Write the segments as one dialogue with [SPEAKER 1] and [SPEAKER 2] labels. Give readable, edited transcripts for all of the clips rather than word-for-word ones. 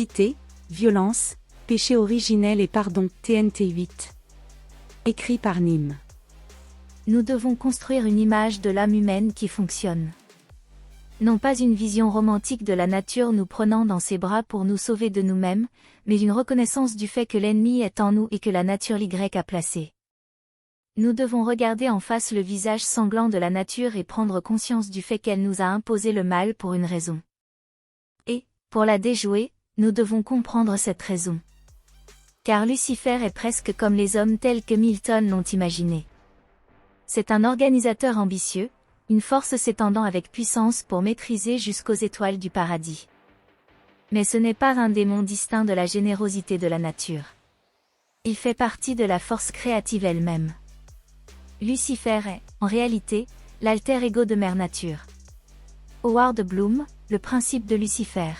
[SPEAKER 1] Cité, violence, péché originel et pardon, TNT 8. Écrit par Nîmes.
[SPEAKER 2] Nous devons construire une image de l'âme humaine qui fonctionne. Non pas une vision romantique de la nature nous prenant dans ses bras pour nous sauver de nous-mêmes, mais une reconnaissance du fait que l'ennemi est en nous et que la nature l'Y a placé. Nous devons regarder en face le visage sanglant de la nature et prendre conscience du fait qu'elle nous a imposé le mal pour une raison. Et, pour la déjouer, nous devons comprendre cette raison. Car Lucifer est presque comme les hommes tels que Milton l'ont imaginé. C'est un organisateur ambitieux, une force s'étendant avec puissance pour maîtriser jusqu'aux étoiles du paradis. Mais ce n'est pas un démon distinct de la générosité de la nature. Il fait partie de la force créative elle-même. Lucifer est, en réalité, l'alter ego de Mère Nature. Howard Bloom, Le principe de Lucifer.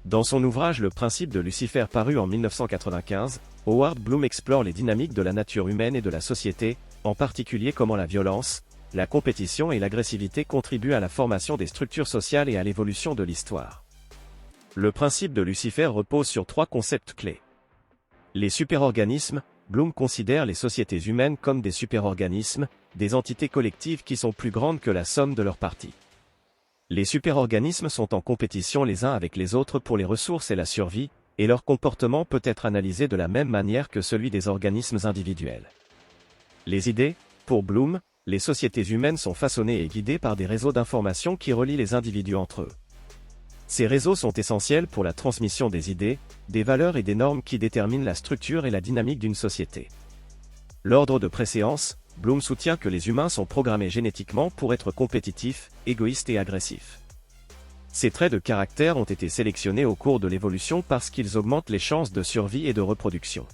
[SPEAKER 3] Dans son ouvrage Le principe de Lucifer paru en 1995, Howard Bloom explore les dynamiques de la nature humaine et de la société, en particulier comment la violence, la compétition et l'agressivité contribuent à la formation des structures sociales et à l'évolution de l'histoire. Le principe de Lucifer repose sur 3 concepts clés. Les superorganismes. Bloom considère les sociétés humaines comme des superorganismes, des entités collectives qui sont plus grandes que la somme de leurs parties. Les superorganismes sont en compétition les uns avec les autres pour les ressources et la survie, et leur comportement peut être analysé de la même manière que celui des organismes individuels. Les idées. Pour Bloom, les sociétés humaines sont façonnées et guidées par des réseaux d'information qui relient les individus entre eux. Ces réseaux sont essentiels pour la transmission des idées, des valeurs et des normes qui déterminent la structure et la dynamique d'une société. L'ordre de préséance. Bloom soutient que les humains sont programmés génétiquement pour être compétitifs, égoïstes et agressifs. Ces traits de caractère ont été sélectionnés au cours de l'évolution parce qu'ils augmentent les chances de survie et de reproduction.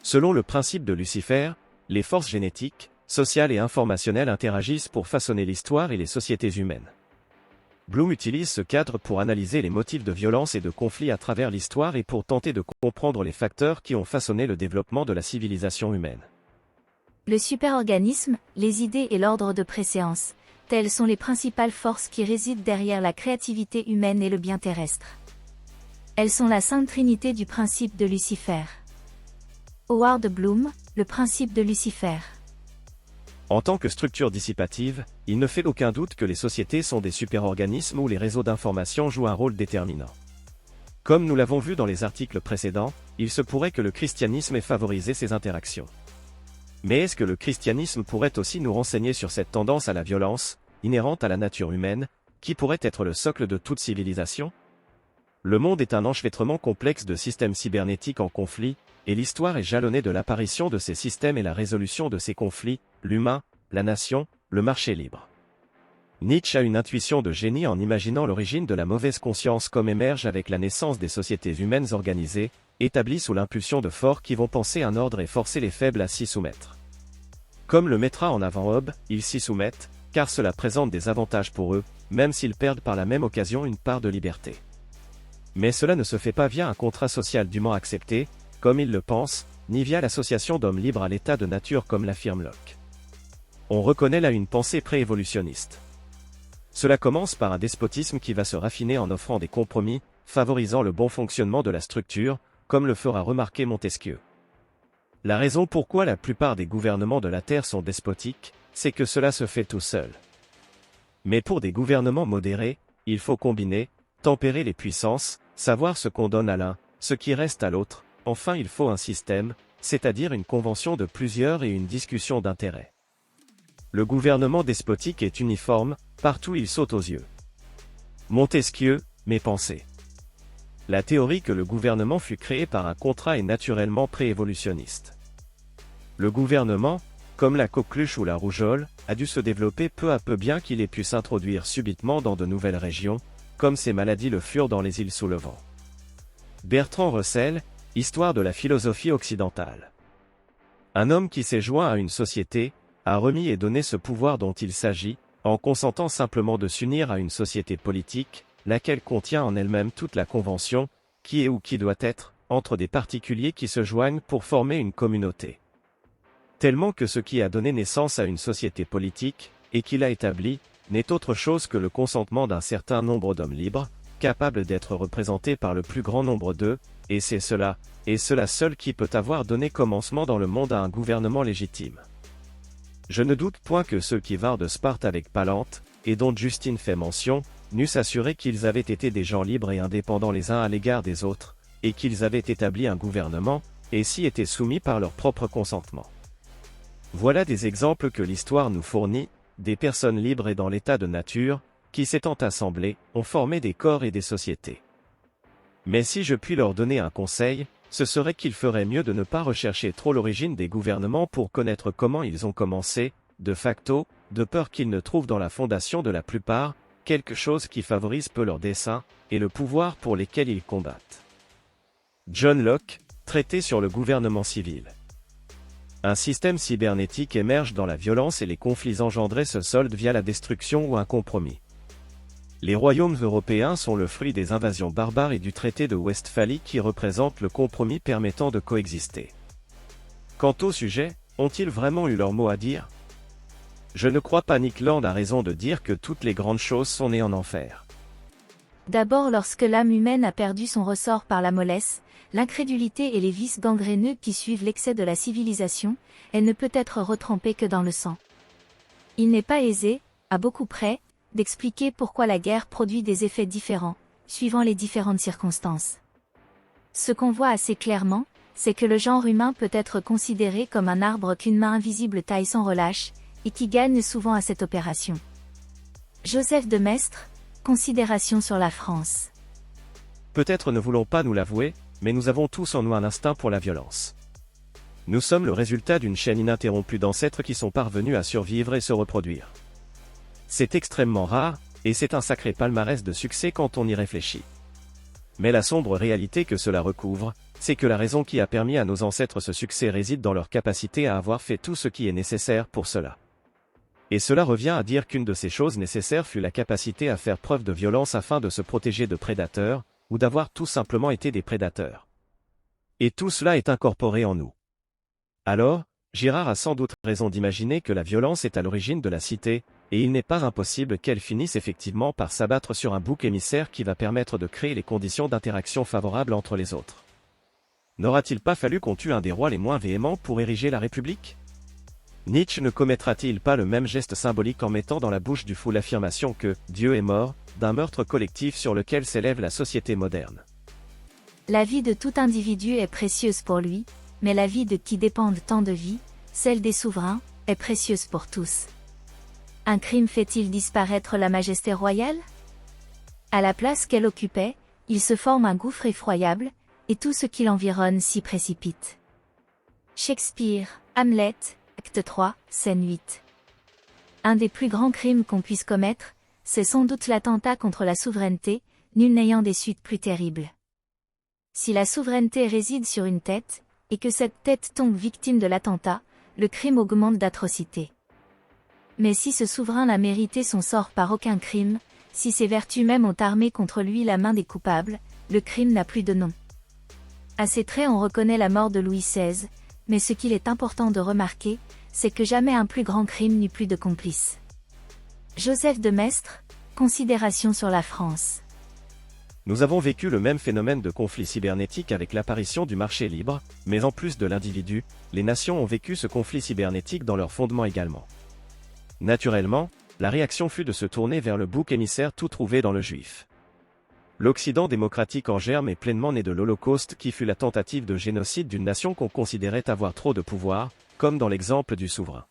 [SPEAKER 3] Selon le principe de Lucifer, les forces génétiques, sociales et informationnelles interagissent pour façonner l'histoire et les sociétés humaines. Bloom utilise ce cadre pour analyser les motifs de violence et de conflit à travers l'histoire et pour tenter de comprendre les facteurs qui ont façonné le développement de la civilisation humaine.
[SPEAKER 2] Le superorganisme, les idées et l'ordre de préséance, telles sont les principales forces qui résident derrière la créativité humaine et le bien terrestre. Elles sont la sainte trinité du principe de Lucifer. Howard Bloom, Le principe de Lucifer.
[SPEAKER 3] En tant que structure dissipative, il ne fait aucun doute que les sociétés sont des superorganismes où les réseaux d'information jouent un rôle déterminant. Comme nous l'avons vu dans les articles précédents, il se pourrait que le christianisme ait favorisé ces interactions. Mais est-ce que le christianisme pourrait aussi nous renseigner sur cette tendance à la violence, inhérente à la nature humaine, qui pourrait être le socle de toute civilisation? Le monde est un enchevêtrement complexe de systèmes cybernétiques en conflit, et l'histoire est jalonnée de l'apparition de ces systèmes et la résolution de ces conflits, l'humain, la nation, le marché libre. Nietzsche a une intuition de génie en imaginant l'origine de la mauvaise conscience comme émerge avec la naissance des sociétés humaines organisées, établies sous l'impulsion de forts qui vont penser un ordre et forcer les faibles à s'y soumettre. Comme le mettra en avant Hobbes, ils s'y soumettent, car cela présente des avantages pour eux, même s'ils perdent par la même occasion une part de liberté. Mais cela ne se fait pas via un contrat social dûment accepté, comme ils le pensent, ni via l'association d'hommes libres à l'état de nature comme l'affirme Locke. On reconnaît là une pensée pré-évolutionniste. Cela commence par un despotisme qui va se raffiner en offrant des compromis, favorisant le bon fonctionnement de la structure, comme le fera remarquer Montesquieu. La raison pourquoi la plupart des gouvernements de la Terre sont despotiques, c'est que cela se fait tout seul. Mais pour des gouvernements modérés, il faut combiner, tempérer les puissances, savoir ce qu'on donne à l'un, ce qui reste à l'autre. Enfin, il faut un système, c'est-à-dire une convention de plusieurs et une discussion d'intérêts. Le gouvernement despotique est uniforme, partout il saute aux yeux. Montesquieu, mes pensées. La théorie que le gouvernement fut créé par un contrat est naturellement pré-évolutionniste. Le gouvernement, comme la coqueluche ou la rougeole, a dû se développer peu à peu bien qu'il ait pu s'introduire subitement dans de nouvelles régions, comme ces maladies le furent dans les îles sous le vent. Bertrand Russell, Histoire de la philosophie occidentale. Un homme qui s'est joint à une société, a remis et donné ce pouvoir dont il s'agit, en consentant simplement de s'unir à une société politique, laquelle contient en elle-même toute la convention, qui est ou qui doit être, entre des particuliers qui se joignent pour former une communauté. Tellement que ce qui a donné naissance à une société politique, et qui l'a établie, n'est autre chose que le consentement d'un certain nombre d'hommes libres, capable d'être représenté par le plus grand nombre d'eux, et c'est cela, et cela seul qui peut avoir donné commencement dans le monde à un gouvernement légitime. Je ne doute point que ceux qui vinrent de Sparte avec Palante, et dont Justine fait mention, n'eussent assuré qu'ils avaient été des gens libres et indépendants les uns à l'égard des autres, et qu'ils avaient établi un gouvernement, et s'y étaient soumis par leur propre consentement. Voilà des exemples que l'histoire nous fournit, des personnes libres et dans l'état de nature, qui s'étant assemblées, ont formé des corps et des sociétés. Mais si je puis leur donner un conseil, ce serait qu'il ferait mieux de ne pas rechercher trop l'origine des gouvernements pour connaître comment ils ont commencé, de facto, de peur qu'ils ne trouvent dans la fondation de la plupart, quelque chose qui favorise peu leurs desseins, et le pouvoir pour lesquels ils combattent. John Locke, Traité sur le gouvernement civil. Un système cybernétique émerge dans la violence et les conflits engendrés se soldent via la destruction ou un compromis. Les royaumes européens sont le fruit des invasions barbares et du traité de Westphalie qui représente le compromis permettant de coexister. Quant au sujet, ont-ils vraiment eu leur mot à dire? Je ne crois pas. Nick Land a raison de dire que toutes les grandes choses sont nées en enfer.
[SPEAKER 2] D'abord lorsque l'âme humaine a perdu son ressort par la mollesse, l'incrédulité et les vices gangréneux qui suivent l'excès de la civilisation, elle ne peut être retrempée que dans le sang. Il n'est pas aisé, à beaucoup près, d'expliquer pourquoi la guerre produit des effets différents, suivant les différentes circonstances. Ce qu'on voit assez clairement, c'est que le genre humain peut être considéré comme un arbre qu'une main invisible taille sans relâche, et qui gagne souvent à cette opération. Joseph de Maistre, Considération sur la France.
[SPEAKER 3] Peut-être ne voulons pas nous l'avouer, mais nous avons tous en nous un instinct pour la violence. Nous sommes le résultat d'une chaîne ininterrompue d'ancêtres qui sont parvenus à survivre et se reproduire. C'est extrêmement rare, et c'est un sacré palmarès de succès quand on y réfléchit. Mais la sombre réalité que cela recouvre, c'est que la raison qui a permis à nos ancêtres ce succès réside dans leur capacité à avoir fait tout ce qui est nécessaire pour cela. Et cela revient à dire qu'une de ces choses nécessaires fut la capacité à faire preuve de violence afin de se protéger de prédateurs, ou d'avoir tout simplement été des prédateurs. Et tout cela est incorporé en nous. Alors, Girard a sans doute raison d'imaginer que la violence est à l'origine de la cité, et il n'est pas impossible qu'elle finisse effectivement par s'abattre sur un bouc émissaire qui va permettre de créer les conditions d'interaction favorables entre les autres. N'aura-t-il pas fallu qu'on tue un des rois les moins véhéments pour ériger la République? Nietzsche ne commettra-t-il pas le même geste symbolique en mettant dans la bouche du fou l'affirmation que « Dieu est mort » d'un meurtre collectif sur lequel s'élève la société moderne?
[SPEAKER 2] La vie de tout individu est précieuse pour lui, mais la vie de qui dépendent tant de vies, celle des souverains, est précieuse pour tous. Un crime fait-il disparaître la majesté royale? À la place qu'elle occupait, il se forme un gouffre effroyable, et tout ce qui l'environne s'y précipite. Shakespeare, Hamlet, Acte 3, scène 8. Un des plus grands crimes qu'on puisse commettre, c'est sans doute l'attentat contre la souveraineté, nul n'ayant des suites plus terribles. Si la souveraineté réside sur une tête, et que cette tête tombe victime de l'attentat, le crime augmente d'atrocité. Mais si ce souverain n'a mérité son sort par aucun crime, si ses vertus même ont armé contre lui la main des coupables, le crime n'a plus de nom. À ces traits on reconnaît la mort de Louis XVI, mais ce qu'il est important de remarquer, c'est que jamais un plus grand crime n'eut plus de complices. Joseph de Maistre, Considération sur la France.
[SPEAKER 3] Nous avons vécu le même phénomène de conflit cybernétique avec l'apparition du marché libre, mais en plus de l'individu, les nations ont vécu ce conflit cybernétique dans leur fondement également. Naturellement, la réaction fut de se tourner vers le bouc émissaire tout trouvé dans le juif. L'Occident démocratique en germe est pleinement né de l'Holocauste qui fut la tentative de génocide d'une nation qu'on considérait avoir trop de pouvoir, comme dans l'exemple du souverain.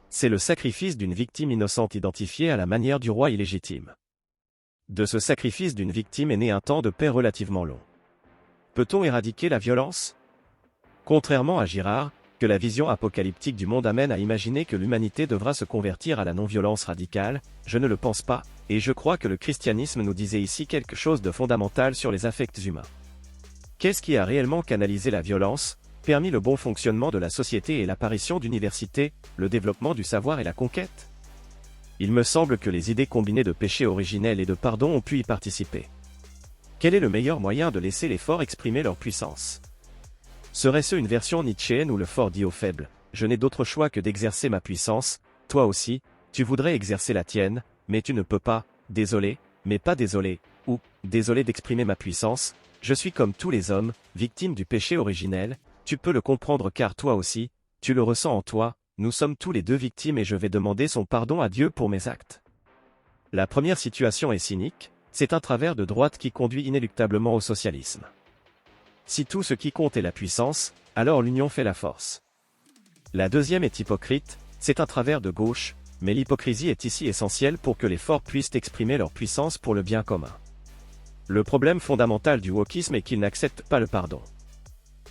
[SPEAKER 3] C'est le sacrifice d'une victime innocente identifiée à la manière du roi illégitime. De ce sacrifice d'une victime est né un temps de paix relativement long. Peut-on éradiquer la violence? Contrairement à Girard, que la vision apocalyptique du monde amène à imaginer que l'humanité devra se convertir à la non-violence radicale, je ne le pense pas, et je crois que le christianisme nous disait ici quelque chose de fondamental sur les affects humains. Qu'est-ce qui a réellement canalisé la violence, permis le bon fonctionnement de la société et l'apparition d'universités, le développement du savoir et la conquête? Il me semble que les idées combinées de péché originel et de pardon ont pu y participer. Quel est le meilleur moyen de laisser les forts exprimer leur puissance? Serait-ce une version nietzschéenne où le fort dit au faible, je n'ai d'autre choix que d'exercer ma puissance, toi aussi, tu voudrais exercer la tienne, mais tu ne peux pas, désolé, mais pas désolé, ou « désolé d'exprimer ma puissance, je suis comme tous les hommes, victime du péché originel, tu peux le comprendre car toi aussi, tu le ressens en toi, nous sommes tous les deux victimes et je vais demander son pardon à Dieu pour mes actes. » La première situation est cynique, c'est un travers de droite qui conduit inéluctablement au socialisme. Si tout ce qui compte est la puissance, alors l'union fait la force. La deuxième est hypocrite, c'est un travers de gauche, mais l'hypocrisie est ici essentielle pour que les forts puissent exprimer leur puissance pour le bien commun. Le problème fondamental du wokisme est qu'ils n'acceptent pas le pardon.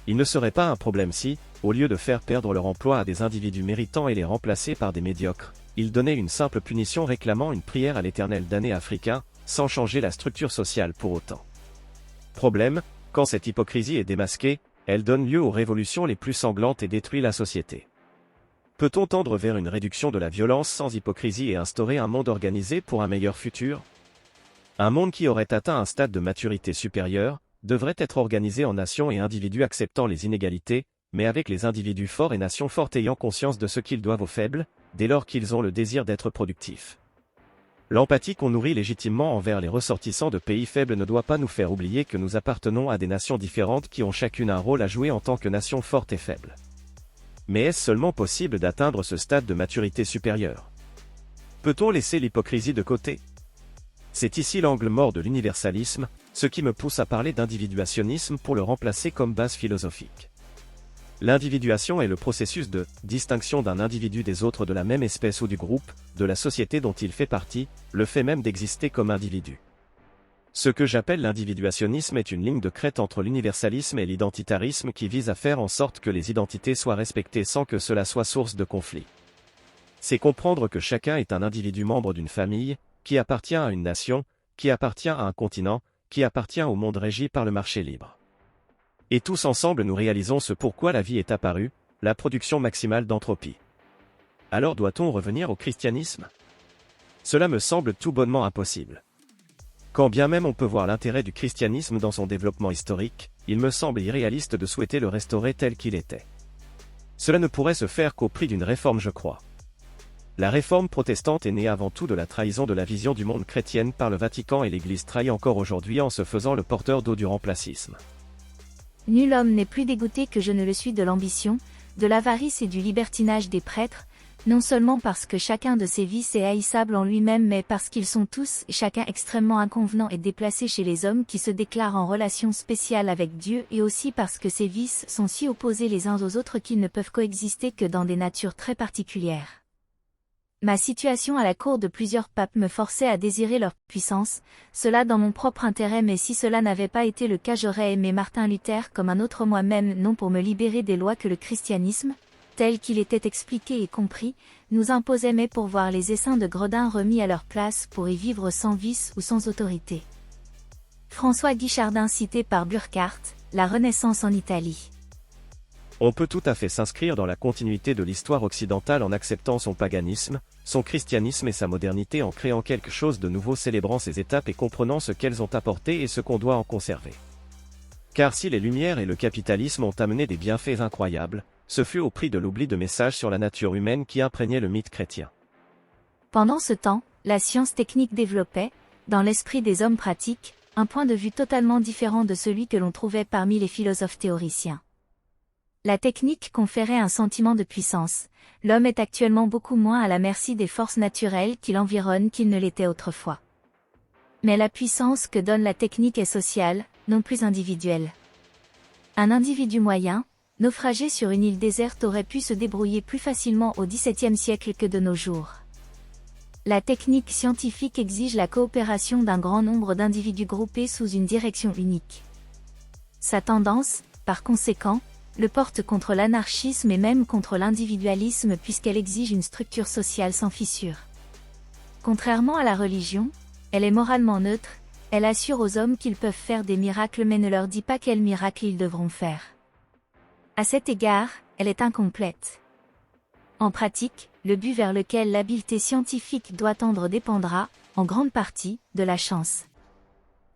[SPEAKER 3] Il ne serait pas un problème si, au lieu de faire perdre leur emploi à des individus méritants et les remplacer par des médiocres, ils donnaient une simple punition réclamant une prière à l'Éternel damné africain, sans changer la structure sociale pour autant. Problème, quand cette hypocrisie est démasquée, elle donne lieu aux révolutions les plus sanglantes et détruit la société. Peut-on tendre vers une réduction de la violence sans hypocrisie et instaurer un monde organisé pour un meilleur futur? Un monde qui aurait atteint un stade de maturité supérieure, devrait être organisé en nations et individus acceptant les inégalités, mais avec les individus forts et nations fortes ayant conscience de ce qu'ils doivent aux faibles, dès lors qu'ils ont le désir d'être productifs. L'empathie qu'on nourrit légitimement envers les ressortissants de pays faibles ne doit pas nous faire oublier que nous appartenons à des nations différentes qui ont chacune un rôle à jouer en tant que nations fortes et faibles. Mais est-ce seulement possible d'atteindre ce stade de maturité supérieure? Peut-on laisser l'hypocrisie de côté? C'est ici l'angle mort de l'universalisme, ce qui me pousse à parler d'individuationnisme pour le remplacer comme base philosophique. L'individuation est le processus de distinction d'un individu des autres de la même espèce ou du groupe, de la société dont il fait partie, le fait même d'exister comme individu. Ce que j'appelle l'individuationnisme est une ligne de crête entre l'universalisme et l'identitarisme qui vise à faire en sorte que les identités soient respectées sans que cela soit source de conflit. C'est comprendre que chacun est un individu membre d'une famille, qui appartient à une nation, qui appartient à un continent, qui appartient au monde régi par le marché libre. Et tous ensemble nous réalisons ce pourquoi la vie est apparue, la production maximale d'entropie. Alors doit-on revenir au christianisme? Cela me semble tout bonnement impossible. Quand bien même on peut voir l'intérêt du christianisme dans son développement historique, il me semble irréaliste de souhaiter le restaurer tel qu'il était. Cela ne pourrait se faire qu'au prix d'une réforme, je crois. La réforme protestante est née avant tout de la trahison de la vision du monde chrétienne par le Vatican et l'Église trahit encore aujourd'hui en se faisant le porteur d'eau du remplacisme.
[SPEAKER 2] Nul homme n'est plus dégoûté que je ne le suis de l'ambition, de l'avarice et du libertinage des prêtres, non seulement parce que chacun de ces vices est haïssable en lui-même mais parce qu'ils sont tous et chacun extrêmement inconvenants et déplacés chez les hommes qui se déclarent en relation spéciale avec Dieu et aussi parce que ces vices sont si opposés les uns aux autres qu'ils ne peuvent coexister que dans des natures très particulières. Ma situation à la cour de plusieurs papes me forçait à désirer leur puissance, cela dans mon propre intérêt mais si cela n'avait pas été le cas j'aurais aimé Martin Luther comme un autre moi-même non pour me libérer des lois que le christianisme, tel qu'il était expliqué et compris, nous imposait mais pour voir les essaims de gredins remis à leur place pour y vivre sans vice ou sans autorité. François Guichardin cité par Burckhardt, La Renaissance en Italie.
[SPEAKER 3] On peut tout à fait s'inscrire dans la continuité de l'histoire occidentale en acceptant son paganisme, son christianisme et sa modernité en créant quelque chose de nouveau célébrant ces étapes et comprenant ce qu'elles ont apporté et ce qu'on doit en conserver. Car si les Lumières et le capitalisme ont amené des bienfaits incroyables, ce fut au prix de l'oubli de messages sur la nature humaine qui imprégnaient le mythe chrétien.
[SPEAKER 2] Pendant ce temps, la science technique développait, dans l'esprit des hommes pratiques, un point de vue totalement différent de celui que l'on trouvait parmi les philosophes théoriciens. La technique conférait un sentiment de puissance. L'homme est actuellement beaucoup moins à la merci des forces naturelles qui l'environnent qu'il ne l'était autrefois. Mais la puissance que donne la technique est sociale, non plus individuelle. Un individu moyen, naufragé sur une île déserte aurait pu se débrouiller plus facilement au XVIIe siècle que de nos jours. La technique scientifique exige la coopération d'un grand nombre d'individus groupés sous une direction unique. Sa tendance, par conséquent, le porte contre l'anarchisme et même contre l'individualisme puisqu'elle exige une structure sociale sans fissure. Contrairement à la religion, elle est moralement neutre, elle assure aux hommes qu'ils peuvent faire des miracles mais ne leur dit pas quels miracles ils devront faire. À cet égard, elle est incomplète. En pratique, le but vers lequel l'habileté scientifique doit tendre dépendra, en grande partie, de la chance.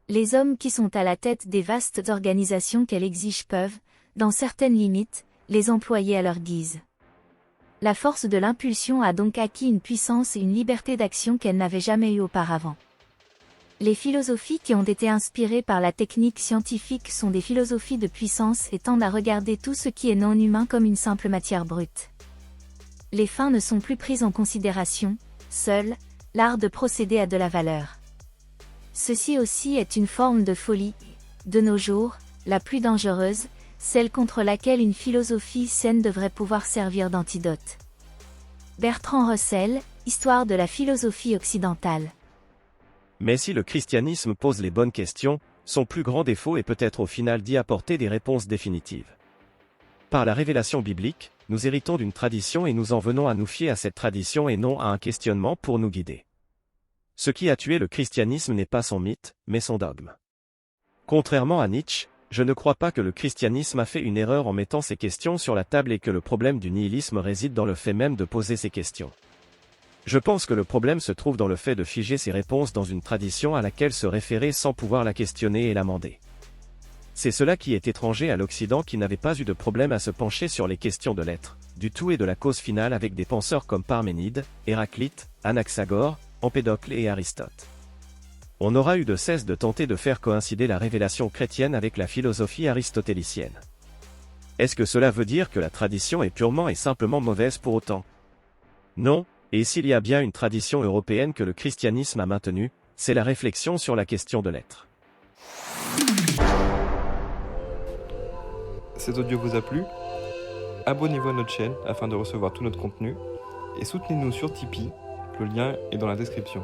[SPEAKER 2] Les hommes qui sont à la tête des vastes organisations qu'elle exige peuvent, dans certaines limites, les employer à leur guise. La force de l'impulsion a donc acquis une puissance et une liberté d'action qu'elle n'avait jamais eue auparavant. Les philosophies qui ont été inspirées par la technique scientifique sont des philosophies de puissance et tendent à regarder tout ce qui est non humain comme une simple matière brute. Les fins ne sont plus prises en considération, seul l'art de procéder a de la valeur. Ceci aussi est une forme de folie, de nos jours, la plus dangereuse, celle contre laquelle une philosophie saine devrait pouvoir servir d'antidote. Bertrand Russell, Histoire de la philosophie occidentale.
[SPEAKER 3] Mais si le christianisme pose les bonnes questions, son plus grand défaut est peut-être au final d'y apporter des réponses définitives. Par la révélation biblique, nous héritons d'une tradition et nous en venons à nous fier à cette tradition et non à un questionnement pour nous guider. Ce qui a tué le christianisme n'est pas son mythe, mais son dogme. Contrairement à Nietzsche, je ne crois pas que le christianisme a fait une erreur en mettant ces questions sur la table et que le problème du nihilisme réside dans le fait même de poser ces questions. Je pense que le problème se trouve dans le fait de figer ces réponses dans une tradition à laquelle se référer sans pouvoir la questionner et l'amender. C'est cela qui est étranger à l'Occident qui n'avait pas eu de problème à se pencher sur les questions de l'être, du tout et de la cause finale avec des penseurs comme Parménide, Héraclite, Anaxagore, Empédocle et Aristote. On aura eu de cesse de tenter de faire coïncider la révélation chrétienne avec la philosophie aristotélicienne. Est-ce que cela veut dire que la tradition est purement et simplement mauvaise pour autant? Non, et s'il y a bien une tradition européenne que le christianisme a maintenue, c'est la réflexion sur la question de l'être.
[SPEAKER 4] Cet audio vous a plu? Abonnez-vous à notre chaîne afin de recevoir tout notre contenu et soutenez-nous sur Tipeee, le lien est dans la description.